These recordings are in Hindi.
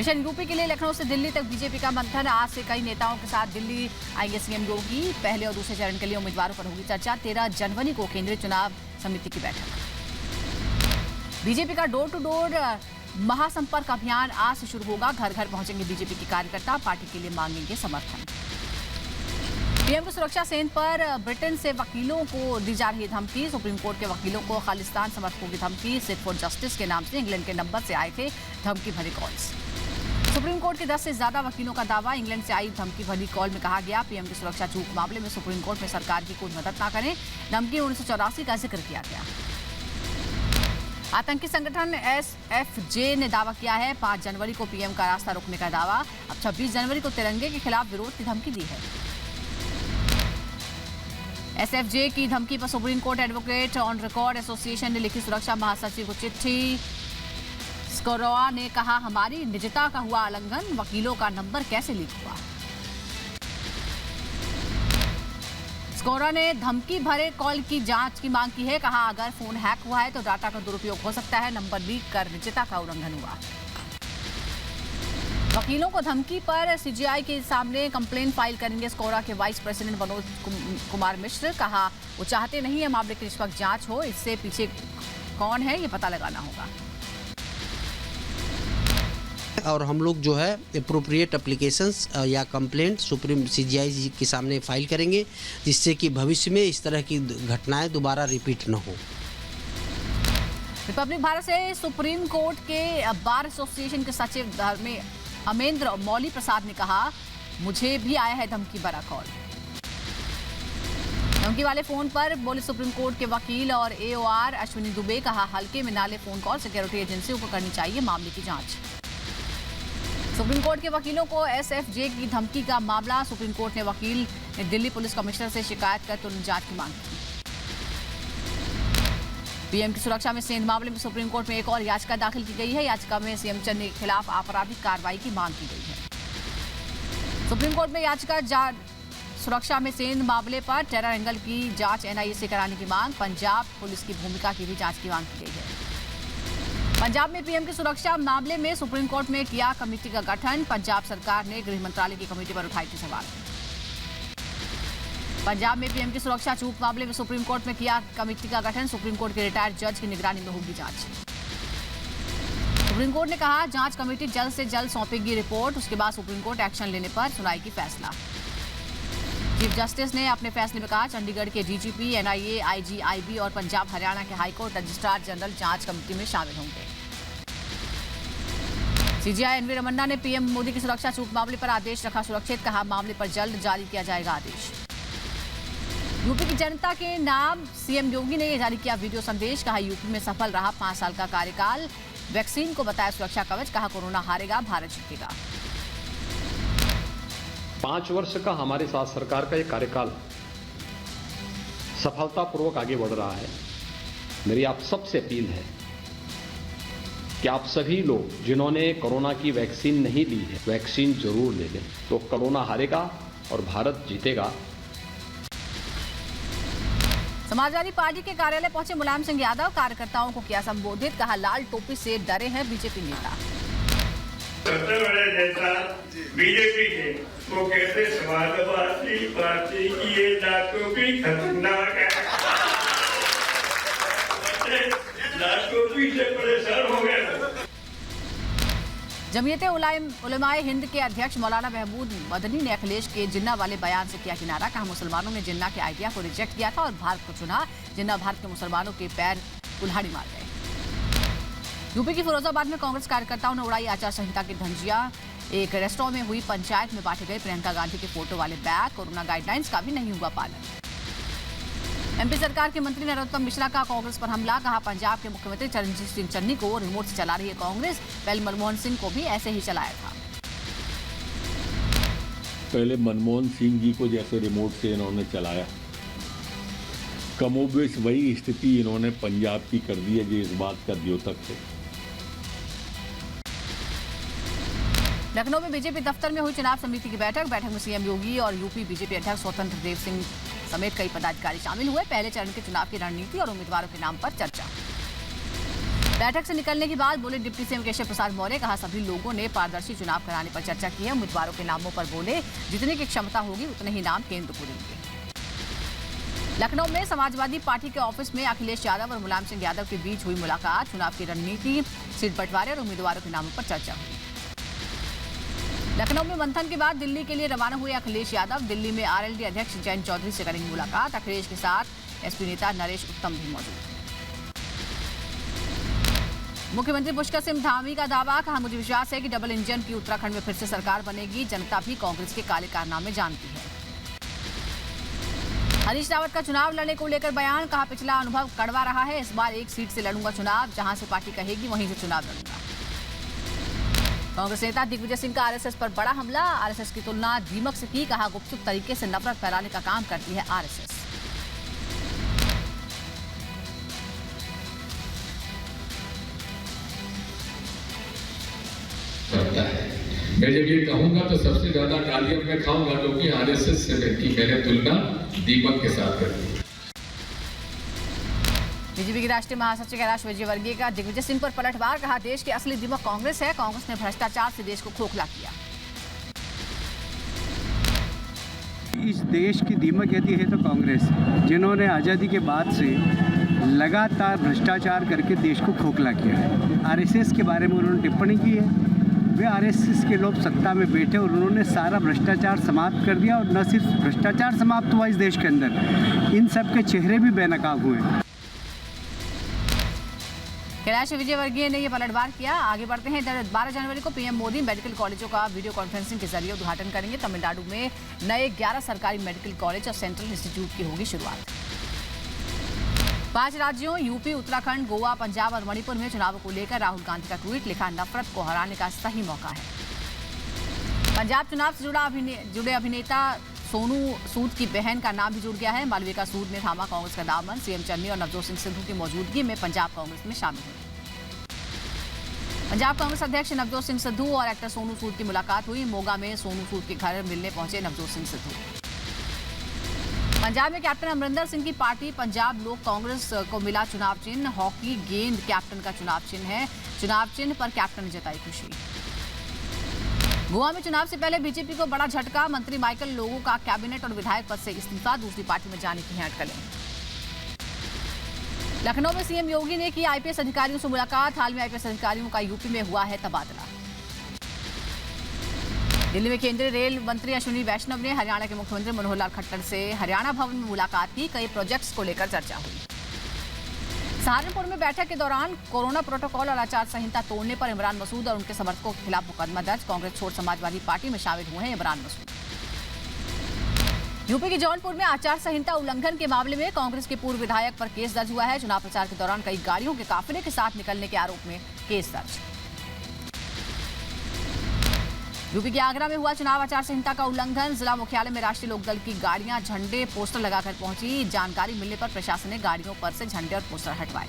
मिशन यूपी के लिए लखनऊ से दिल्ली तक बीजेपी का मंथन। आज से कई नेताओं के साथ दिल्ली आएंगे सीएम योगी। पहले और दूसरे चरण के लिए उम्मीदवारों पर होगी चर्चा। 13 जनवरी को केंद्रीय चुनाव समिति की बैठक। बीजेपी का डोर टू डोर महासंपर्क अभियान आज से शुरू होगा। घर घर पहुंचेंगे बीजेपी के कार्यकर्ता, पार्टी के लिए मांगेंगे समर्थन। पीएम की सुरक्षा सेना पर ब्रिटेन से वकीलों को दी जा रही धमकी। सुप्रीम कोर्ट के वकीलों को खालिस्तान समर्थकों की धमकी। सिट फॉर जस्टिस के नाम से इंग्लैंड के नंबर से आए थे धमकी भरे कॉल्स। सुप्रीम कोर्ट के 10 से ज्यादा वकीलों का दावा। इंग्लैंड से आई धमकी भरी कॉल में कहा गया, पीएम की सुरक्षा चूक मामले में सुप्रीम कोर्ट में सरकार की कोई मदद न करें। धमकी 1984 का जिक्र किया गया। आतंकी संगठन SFJ ने दावा किया है 5 जनवरी को पीएम का रास्ता रोकने का दावा। अब 26 जनवरी को तिरंगे के खिलाफ विरोध की धमकी दी है। SFJ की धमकी पर supreme court advocate on record association ने लिखी सुरक्षा महासचिव को चिट्ठी। स्कोरोआ ने कहा, हमारी निजता का हुआ उल्लंघन, वकीलों का नंबर कैसे लीक हुआ। स्कोरोआ ने धमकी भरे कॉल की जांच की मांग की है। कहा, अगर फोन हैक हुआ है तो डाटा का दुरुपयोग हो सकता है, नंबर लीक कर निजता का उल्लंघन हुआ। वकीलों को धमकी पर CGI के सामने कंप्लेन फाइल करेंगे स्कोरोआ के वाइस प्रेसिडेंट मनोज कुमार मिश्र। कहा, वो चाहते नहीं है मामले की निष्पक्ष जांच हो, इससे पीछे कौन है ये पता लगाना होगा। और हम लोग जो है एप्रोप्रिएट एप्लीकेशंस या कंप्लेंट सुप्रीम CGI जी के सामने फाइल करेंगे, जिससे कि भविष्य में इस तरह की घटनाएं दोबारा रिपीट न हो। रिपब्लिक भारत से सुप्रीम कोर्ट के बार एसोसिएशन के सचिव अमेंद्र मौली प्रसाद ने कहा, मुझे भी आया है धमकी भरा कॉल। धमकी वाले फोन पर बोले सुप्रीम कोर्ट के वकील और AOR अश्विनी दुबे। कहा, हल्के में नाले फोन कॉल सिक्योरिटी एजेंसियों को करनी चाहिए मामले की जांच। सुप्रीम कोर्ट के वकीलों को SFJ की धमकी का मामला। सुप्रीम कोर्ट ने वकील ने दिल्ली पुलिस कमिश्नर से शिकायत कर तुरंत जांच की मांग की। पीएम की सुरक्षा में सेंध मामले में सुप्रीम कोर्ट में एक और याचिका दाखिल की गई है। याचिका में सीएम चन्नी के खिलाफ आपराधिक कार्रवाई की मांग की गई है। सुप्रीम कोर्ट में याचिका सुरक्षा में सेंध मामले पर टेरर एंगल की जांच NIA से कराने की मांग। पंजाब पुलिस की भूमिका की भी जांच की मांग की गई है। पंजाब में पीएम की सुरक्षा मामले में सुप्रीम कोर्ट में किया कमेटी का गठन। पंजाब सरकार ने गृह मंत्रालय की कमेटी पर उठाई थी सवाल। पंजाब में पीएम की सुरक्षा चूक मामले में सुप्रीम कोर्ट में किया कमेटी का गठन। सुप्रीम कोर्ट के रिटायर्ड जज की निगरानी में होगी जांच। सुप्रीम कोर्ट ने कहा, जांच कमेटी जल्द से जल्द सौंपेगी रिपोर्ट, उसके बाद सुप्रीम कोर्ट एक्शन लेने पर सुनाएगी फैसला। चीफ जस्टिस ने अपने फैसले में कहा, चंडीगढ़ के DGP, NIA, IG, IB और पंजाब हरियाणा के हाईकोर्ट रजिस्ट्रार जनरल जांच कमेटी में शामिल होंगे। CGI NV रमन्ना ने पीएम मोदी की सुरक्षा चूक मामले पर आदेश रखा सुरक्षित। कहा, मामले पर जल्द जारी किया जाएगा आदेश। यूपी की जनता के नाम सीएम योगी ने जारी किया वीडियो संदेश। कहा, यूपी में सफल रहा 5 साल का कार्यकाल। वैक्सीन को बताया सुरक्षा कवच। कहा, कोरोना हारेगा, भारत जीतेगा। 5 वर्ष का हमारे साथ सरकार का ये कार्यकाल सफलतापूर्वक आगे बढ़ रहा है। मेरी आप सबसे अपील है कि आप सभी लोग जिन्होंने कोरोना की वैक्सीन नहीं ली है, वैक्सीन जरूर ले लें, तो कोरोना हारेगा और भारत जीतेगा। समाजवादी पार्टी के कार्यालय पहुंचे मुलायम सिंह यादव। कार्यकर्ताओं को किया संबोधित। कहा, लाल टोपी से डरे हैं बीजेपी नेता। सबसे बड़े नेता बीजेपी के वो कहते समाजवादी पार्टी की ये लाल टोपी खतरनाक है। लाल टोपी से परेशान हो गए। जमीयते उलमाए हिंद के अध्यक्ष मौलाना महमूद मदनी ने अखिलेश के जिन्ना वाले बयान से किया किनारा। कहा, मुसलमानों ने जिन्ना के आइडिया को रिजेक्ट किया था और भारत को चुना। जिन्ना भारत के मुसलमानों के पैर कुल्हाड़ी मार गए। यूपी की फिरोजाबाद में कांग्रेस कार्यकर्ताओं ने उड़ाई आचार संहिता की धज्जियां। एक रेस्टोरेंट में हुई पंचायत में बांटे गए प्रियंका गांधी के फोटो वाले बैग। कोरोना गाइडलाइंस का भी नहीं हुआ पालन। MP सरकार के मंत्री नरोत्तम मिश्रा का कांग्रेस पर हमला। कहा, पंजाब के मुख्यमंत्री चरणजीत सिंह चन्नी को रिमोट से चला रही है कांग्रेस। पहले मनमोहन सिंह को भी ऐसे ही चलाया था। पहले मनमोहन सिंह जी को जैसे रिमोट से इन्होंने चलाया, कमोबेश वही स्थिति इन्होंने पंजाब की कर दी है, जो इस बात का द्योतक है। लखनऊ में बीजेपी दफ्तर में हुई चुनाव समिति की बैठक में सीएम योगी और यूपी बीजेपी अध्यक्ष स्वतंत्र देव सिंह समेत कई पदाधिकारी शामिल हुए। पहले चरण के चुनाव की रणनीति और उम्मीदवारों के नाम पर चर्चा। बैठक से निकलने के बाद बोले डिप्टी सीएम केशव प्रसाद मौर्य, कहा सभी लोगों ने पारदर्शी चुनाव कराने पर चर्चा की है। उम्मीदवारों के नामों पर बोले जितने की क्षमता होगी उतने ही नाम केंद्र को देंगे। लखनऊ में समाजवादी पार्टी के ऑफिस में अखिलेश यादव और मुलायम सिंह यादव के बीच हुई मुलाकात। चुनाव की रणनीति, सीट बंटवारे और उम्मीदवारों के नामों पर चर्चा हुई। लखनऊ में मंथन के बाद दिल्ली के लिए रवाना हुए अखिलेश यादव दिल्ली में आरएलडी अध्यक्ष जयंत चौधरी से करेंगे मुलाकात। अखिलेश के साथ एसपी नेता नरेश उत्तम भी मौजूद। मुख्यमंत्री पुष्कर सिंह धामी का दावा, कहा मुझे विश्वास है कि डबल इंजन की उत्तराखंड में फिर से सरकार बनेगी। जनता भी कांग्रेस के काले कारनामे जानती है। हरीश रावत का चुनाव लड़ने को लेकर बयान, कहा पिछला अनुभव कड़वा रहा है, इस बार एक सीट से लड़ूंगा चुनाव, जहां से पार्टी कहेगी वहीं से चुनाव लड़ूंगा। कांग्रेस नेता दिग्विजय सिंह का आरएसएस पर बड़ा हमला, आरएसएस की तुलना दीमक से की, कहा गुपचुप तरीके से नफरत फैलाने का काम करती है आरएसएस। मैं जब ये कहूंगा तो सबसे ज्यादा गालियां मैं खाऊंगा, क्योंकि आरएसएस से की मैंने तुलना दीपक के साथ कर दी। बीजेपी के राष्ट्रीय महासचिव कैलाश विजयवर्गीय का दिग्विजय सिंह पर पलटवार, कहा देश की असली दीमक कांग्रेस है, कांग्रेस ने भ्रष्टाचार से देश को खोखला किया। इस देश की दीमक यदि है तो कांग्रेस, जिन्होंने आज़ादी के बाद से लगातार भ्रष्टाचार करके देश को खोखला किया है। आरएसएस के बारे में उन्होंने टिप्पणी की है। वे आरएसएस के लोग सत्ता में बैठे और उन्होंने सारा भ्रष्टाचार समाप्त कर दिया, और न सिर्फ भ्रष्टाचार समाप्त हुआ इस देश के अंदर, इन सब के चेहरे भी बेनकाब हुए। कैलाश विजयवर्गीय ने यह पलटवार किया। आगे बढ़ते हैं। 12 जनवरी को पीएम मोदी मेडिकल कॉलेजों का वीडियो कॉन्फ्रेंसिंग के जरिए उद्घाटन करेंगे। तमिलनाडु में नए 11 सरकारी मेडिकल कॉलेज और सेंट्रल इंस्टीट्यूट की होगी शुरुआत। 5 राज्यों यूपी, उत्तराखंड, गोवा, पंजाब और मणिपुर में चुनावों को लेकर राहुल गांधी का ट्वीट, लिखा नफरत को हराने का सही मौका है। पंजाब चुनाव से जुड़े अभिनेता सोनू सूद की बहन का नाम भी जुड़ गया है। मालविका सूद ने थामा कांग्रेस का दामन। सीएम चन्नी और नवजोत सिंह सिद्धू की मौजूदगी में पंजाब कांग्रेस में शामिल हुए। पंजाब कांग्रेस अध्यक्ष नवजोत सिंह सिद्धू और एक्टर सोनू सूद की मुलाकात हुई। मोगा में सोनू सूद के घर मिलने पहुंचे नवजोत सिंह सिद्धू। पंजाब में कैप्टन अमरिंदर सिंह की पार्टी पंजाब लोक कांग्रेस को मिला चुनाव चिन्ह। हॉकी गेंद कैप्टन का चुनाव चिन्ह है। चुनाव चिन्ह पर कैप्टन ने जताई खुशी। गोवा में चुनाव से पहले बीजेपी को बड़ा झटका। मंत्री माइकल लोगों का कैबिनेट और विधायक पद से इस्तीफा, दूसरी पार्टी में जाने की हैं अटकलें। लखनऊ में सीएम योगी ने की आईपीएस अधिकारियों से मुलाकात। हाल में आईपीएस अधिकारियों का यूपी में हुआ है तबादला। दिल्ली में केंद्रीय रेल मंत्री अश्विनी वैष्णव ने हरियाणा के मुख्यमंत्री मनोहर लाल खट्टर से हरियाणा भवन में मुलाकात की। कई प्रोजेक्ट्स को लेकर चर्चा हुई। सहारनपुर में बैठक के दौरान कोरोना प्रोटोकॉल और आचार संहिता तोड़ने पर इमरान मसूद और उनके समर्थकों के खिलाफ मुकदमा दर्ज। कांग्रेस छोड़ समाजवादी पार्टी में शामिल हुए हैं इमरान मसूद। यूपी के जौनपुर में आचार संहिता उल्लंघन के मामले में कांग्रेस के पूर्व विधायक पर केस दर्ज हुआ है। चुनाव प्रचार के दौरान कई गाड़ियों के काफिले के साथ निकलने के आरोप में केस दर्ज। यूपी के आगरा में हुआ चुनाव आचार संहिता का उल्लंघन। जिला मुख्यालय में राष्ट्रीय लोकदल की गाड़ियां झंडे पोस्टर लगाकर पहुंची। जानकारी मिलने पर प्रशासन ने गाड़ियों पर से झंडे और पोस्टर हटवाए।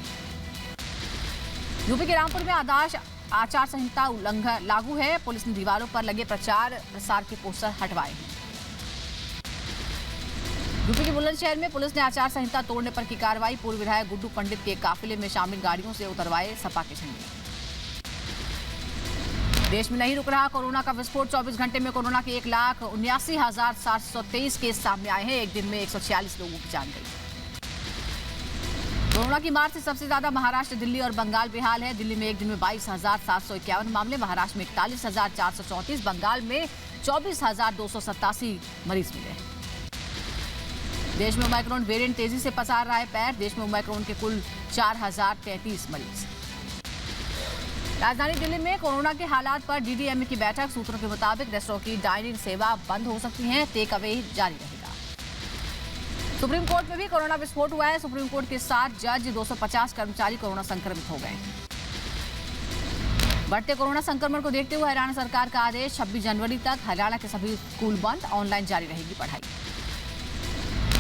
यूपी के रामपुर में आदर्श आचार संहिता उल्लंघन लागू है। पुलिस ने दीवारों पर लगे प्रचार प्रसार के पोस्टर हटवाए हैं। यूपी के बुलंदशहर में पुलिस ने आचार संहिता तोड़ने पर की कार्रवाई। पूर्व विधायक गुड्डू पंडित के काफिले में शामिल गाड़ियों से उतरवाए सपा के झंडे। देश में नहीं रुक रहा कोरोना का विस्फोट। 24 घंटे में कोरोना के 1,79,723 केस सामने आए हैं। एक दिन में 146 लोगों की जान गई। कोरोना की मार से सबसे ज्यादा महाराष्ट्र, दिल्ली और बंगाल बेहाल है। दिल्ली में एक दिन में 22,751 मामले, महाराष्ट्र में 41,434, बंगाल में 24,287 मरीज मिले। देश में ओमाइक्रॉन वेरिएंट तेजी से पसार रहा है पैर। देश में ओमाइक्रॉन के कुल 4,033 मरीज। राजधानी दिल्ली में कोरोना के हालात पर डीडीएमए की बैठक। सूत्रों के मुताबिक रेस्टोरेंट की डाइनिंग सेवा बंद हो सकती है। टेक अवे जारी रहेगा। सुप्रीम कोर्ट में भी कोरोना विस्फोट हुआ है। सुप्रीम कोर्ट के 7 जज, 250 कर्मचारी कोरोना संक्रमित हो गए। बढ़ते कोरोना संक्रमण को देखते हुए हरियाणा सरकार का आदेश। 26 जनवरी तक हरियाणा के सभी स्कूल बंद, ऑनलाइन जारी रहेगी पढ़ाई।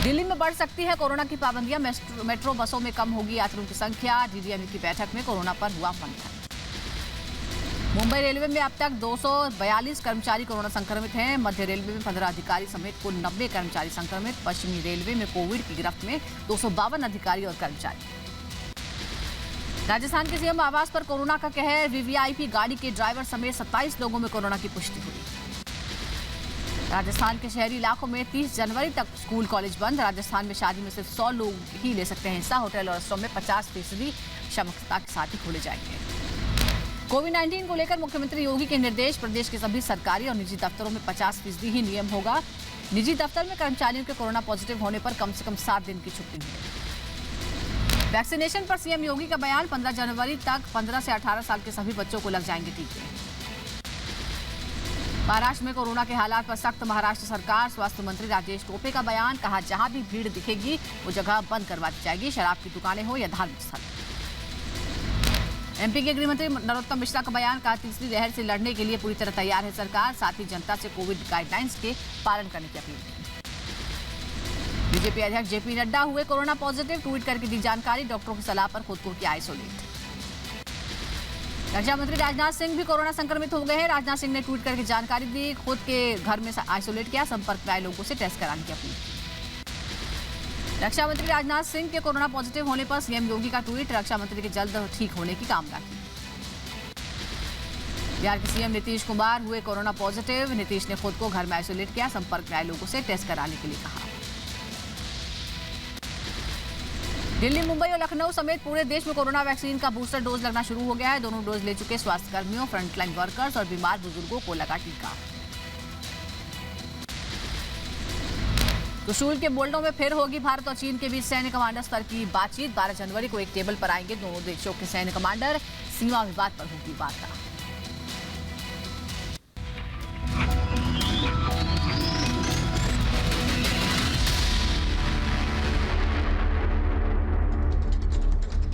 दिल्ली में बढ़ सकती है कोरोना की पाबंदियां। मेट्रो बसों में कम होगी यात्रियों की संख्या। डीडीएमए की बैठक में कोरोना पर हुआ मंथन। मुंबई रेलवे में अब तक 242 कर्मचारी कोरोना संक्रमित हैं। मध्य रेलवे में 15 अधिकारी समेत कुल 90 कर्मचारी संक्रमित। पश्चिमी रेलवे में कोविड की गिरफ्त में 252 अधिकारी और कर्मचारी। राजस्थान के सीएम आवास पर कोरोना का कहर। वीवीआईपी गाड़ी के ड्राइवर समेत 27 लोगों में कोरोना की पुष्टि हुई। राजस्थान के शहरी इलाकों में 30 जनवरी तक स्कूल कॉलेज बंद। राजस्थान में शादी में सिर्फ 100 लोग ही ले सकते हैं हिस्सा। होटल और रेस्टोरेंट में 50% क्षमता के साथ ही खोले जाएंगे। कोविड-19 को लेकर मुख्यमंत्री योगी के निर्देश। प्रदेश के सभी सरकारी और निजी दफ्तरों में 50% ही नियम होगा। निजी दफ्तर में कर्मचारियों के कोरोना पॉजिटिव होने पर कम से कम 7 दिन की छुट्टी मिलेगी। वैक्सीनेशन पर सीएम योगी का बयान। 15 जनवरी तक 15 से 18 साल के सभी बच्चों को लग जाएंगे टीके। महाराष्ट्र में कोरोना के हालात पर सख्त महाराष्ट्र सरकार। स्वास्थ्य मंत्री राजेश टोपे का बयान। कहा, जहां भी भीड़ दिखेगी वो जगह बंद करवा दी जाएगी, शराब की दुकानें हो या धार्मिक स्थल। एमपी के गृह मंत्री नरोत्तम मिश्रा का बयान। कहा, तीसरी लहर से लड़ने के लिए पूरी तरह तैयार है सरकार। साथ ही जनता से कोविड गाइडलाइंस के पालन करने की अपील की। बीजेपी अध्यक्ष जेपी नड्डा हुए कोरोना पॉजिटिव। ट्वीट करके दी जानकारी। डॉक्टरों की सलाह पर खुद को किया आइसोलेट। रक्षा मंत्री राजनाथ सिंह भी कोरोना संक्रमित हो गए हैं। राजनाथ सिंह ने ट्वीट करके जानकारी दी। खुद के घर में आइसोलेट किया। संपर्क में आए लोगों से टेस्ट कराने की अपील की। रक्षा मंत्री राजनाथ सिंह के कोरोना पॉजिटिव होने पर सीएम योगी का ट्वीट। रक्षा मंत्री के जल्द ठीक होने की कामना की। बिहार के सीएम नीतीश कुमार हुए कोरोना पॉजिटिव। नीतीश ने खुद को घर में आइसोलेट किया। संपर्क में आए लोगों से टेस्ट कराने के लिए कहा। दिल्ली, मुंबई और लखनऊ समेत पूरे देश में कोरोना वैक्सीन का बूस्टर डोज लगना शुरू हो गया है। दोनों डोज ले चुके स्वास्थ्य कर्मियों, फ्रंटलाइन वर्कर्स और बीमार बुजुर्गों को लगा टीका। त्रिशूल के बोल्डो में फिर होगी भारत और चीन के बीच सैन्य कमांडर स्तर की बातचीत। 12 जनवरी को एक टेबल पर आएंगे दोनों देशों के सैन्य कमांडर। सीमा विवाद पर होगी वार्ता।